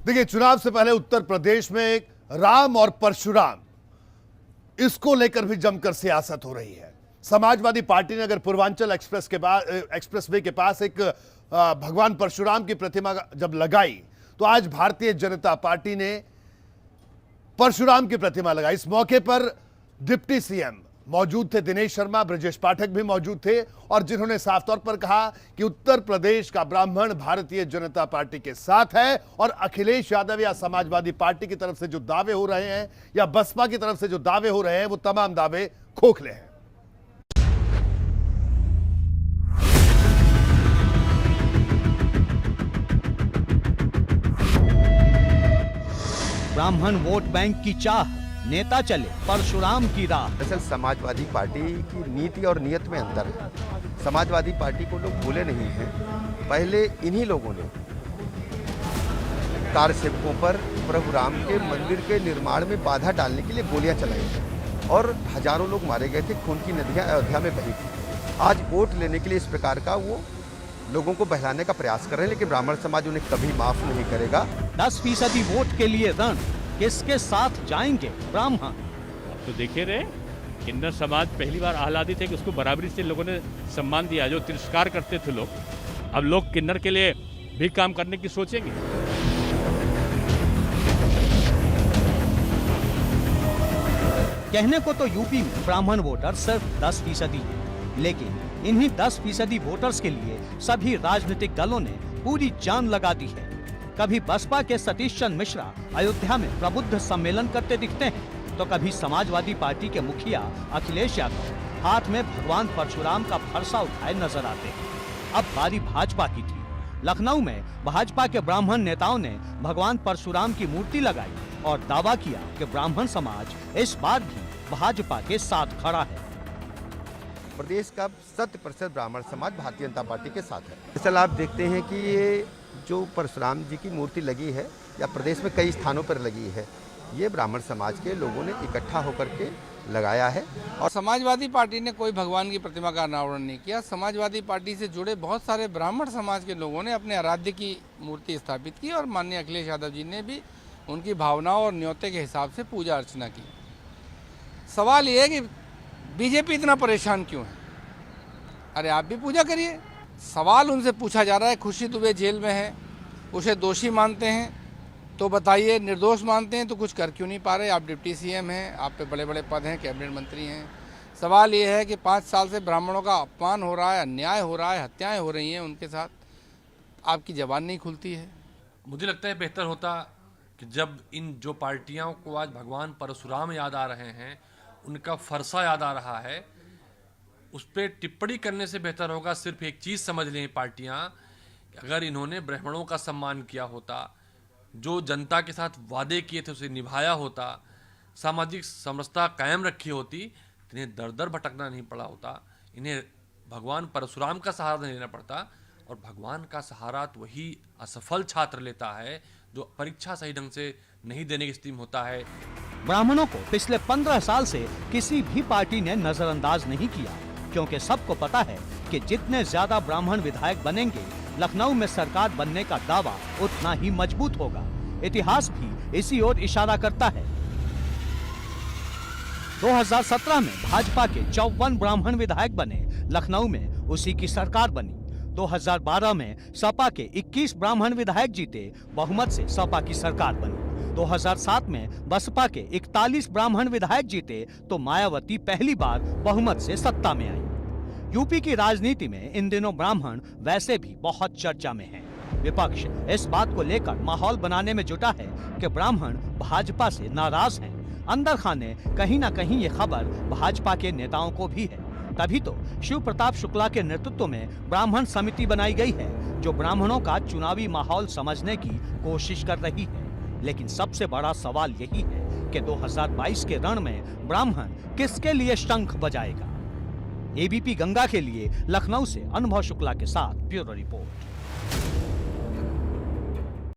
देखिए, चुनाव से पहले उत्तर प्रदेश में एक राम और परशुराम, इसको लेकर भी जमकर सियासत हो रही है। समाजवादी पार्टी ने अगर पूर्वांचल एक्सप्रेसवे के पास एक भगवान परशुराम की प्रतिमा जब लगाई, तो आज भारतीय जनता पार्टी ने परशुराम की प्रतिमा लगाई। इस मौके पर डिप्टी सीएम मौजूद थे, दिनेश शर्मा, ब्रजेश पाठक भी मौजूद थे, और जिन्होंने साफ तौर पर कहा कि उत्तर प्रदेश का ब्राह्मण भारतीय जनता पार्टी के साथ है, और अखिलेश यादव या समाजवादी पार्टी की तरफ से जो दावे हो रहे हैं या बसपा की तरफ से जो दावे हो रहे हैं, वो तमाम दावे खोखले हैं। ब्राह्मण वोट बैंक की चाह, नेता चले परशुराम की राह। दरअसल समाजवादी पार्टी की नीति और नियत में अंतर है। समाजवादी पार्टी को लोग भूले नहीं हैं। पहले इन्हीं लोगों ने कार सेवकों पर प्रभु राम के मंदिर के निर्माण में बाधा डालने के लिए गोलियां चलाई और हजारों लोग मारे गए थे। खून की नदियां अयोध्या में बही थी। आज वोट लेने के लिए इस प्रकार का वो लोगों को बहलाने का प्रयास कर रहे हैं, लेकिन ब्राह्मण समाज उन्हें कभी माफ नहीं करेगा। 10% वोट के लिए रण, किसके साथ जाएंगे ब्राह्मण? अब तो देखे रहे, किन्नर समाज पहली बार आह्लादित है कि उसको बराबरी से लोगों ने सम्मान दिया। जो तिरस्कार करते थे लोग, अब लोग किन्नर के लिए भी काम करने की सोचेंगे। कहने को तो यूपी में ब्राह्मण वोटर सिर्फ 10% है, लेकिन इन्हीं 10% वोटर्स के लिए सभी राजनीतिक दलों ने पूरी जान लगा दी है। कभी बसपा के सतीश चंद्र मिश्रा अयोध्या में प्रबुद्ध सम्मेलन करते दिखते हैं, तो कभी समाजवादी पार्टी के मुखिया अखिलेश यादव हाथ में भगवान परशुराम का फरसा उठाए नजर आते हैं। अब बारी भाजपा की थी। लखनऊ में भाजपा के ब्राह्मण नेताओं ने भगवान परशुराम की मूर्ति लगाई और दावा किया कि ब्राह्मण समाज इस बार भी भाजपा के साथ खड़ा है। प्रदेश का 100% ब्राह्मण समाज भारतीय जनता पार्टी के साथ है। दरअसल आप देखते हैं कि ये जो परशुराम जी की मूर्ति लगी है या प्रदेश में कई स्थानों पर लगी है, ये ब्राह्मण समाज के लोगों ने इकट्ठा होकर के लगाया है। और समाजवादी पार्टी ने कोई भगवान की प्रतिमा का अनावरण नहीं किया। समाजवादी पार्टी से जुड़े बहुत सारे ब्राह्मण समाज के लोगों ने अपने आराध्य की मूर्ति स्थापित की और माननीय अखिलेश यादव जी ने भी उनकी भावनाओं और न्योते के हिसाब से पूजा अर्चना की। सवाल ये है कि बीजेपी इतना परेशान क्यों है? अरे आप भी पूजा करिए। सवाल उनसे पूछा जा रहा है, खुर्शीद दुबे जेल में है, उसे दोषी मानते हैं तो बताइए, निर्दोष मानते हैं तो कुछ कर क्यों नहीं पा रहे? आप डिप्टी सीएम हैं, आप पे बड़े बड़े पद हैं, कैबिनेट मंत्री हैं। सवाल ये है कि 5 साल से ब्राह्मणों का अपमान हो रहा है, अन्याय हो रहा है, हत्याएं हो रही हैं उनके साथ, आपकी जबान नहीं खुलती है। मुझे लगता है बेहतर होता कि जब इन जो पार्टियों को आज भगवान परशुराम याद आ रहे हैं, उनका फरसा याद आ रहा है, उस पर टिप्पणी करने से बेहतर होगा सिर्फ एक चीज़ समझ लें पार्टियां, अगर इन्होंने ब्राह्मणों का सम्मान किया होता, जो जनता के साथ वादे किए थे उसे निभाया होता, सामाजिक समरसता कायम रखी होती, तो इन्हें दर दर भटकना नहीं पड़ा होता, इन्हें भगवान परशुराम का सहारा नहीं लेना पड़ता। और भगवान का सहारा तो वही असफल छात्र लेता है जो परीक्षा सही ढंग से नहीं देने की स्थिति में होता है। ब्राह्मणों को पिछले 15 साल से किसी भी पार्टी ने नजरअंदाज नहीं किया, क्योंकि सबको पता है कि जितने ज्यादा ब्राह्मण विधायक बनेंगे, लखनऊ में सरकार बनने का दावा उतना ही मजबूत होगा। इतिहास भी इसी ओर इशारा करता है। 2017 में भाजपा के 54 ब्राह्मण विधायक बने, लखनऊ में उसी की सरकार बनी। 2012 में सपा के 21 ब्राह्मण विधायक जीते, बहुमत से सपा की सरकार बनी। 2007 में बसपा के 41 ब्राह्मण विधायक जीते, तो मायावती पहली बार बहुमत से सत्ता में आई। यूपी की राजनीति में इन दिनों ब्राह्मण वैसे भी बहुत चर्चा में हैं। विपक्ष इस बात को लेकर माहौल बनाने में जुटा है कि ब्राह्मण भाजपा से नाराज हैं। अंदर खाने कहीं न कहीं ये खबर भाजपा के नेताओं को भी है। तभी तो शिव प्रताप शुक्ला के नेतृत्व में ब्राह्मण समिति बनाई गई है, जो ब्राह्मणों का चुनावी माहौल समझने की कोशिश कर रही है। लेकिन सबसे बड़ा सवाल यही है कि 2022 के रण में ब्राह्मण किसके लिए शंख बजाएगा? एबीपी गंगा के लिए लखनऊ से अनुभव शुक्ला के साथ ब्यूरो रिपोर्ट।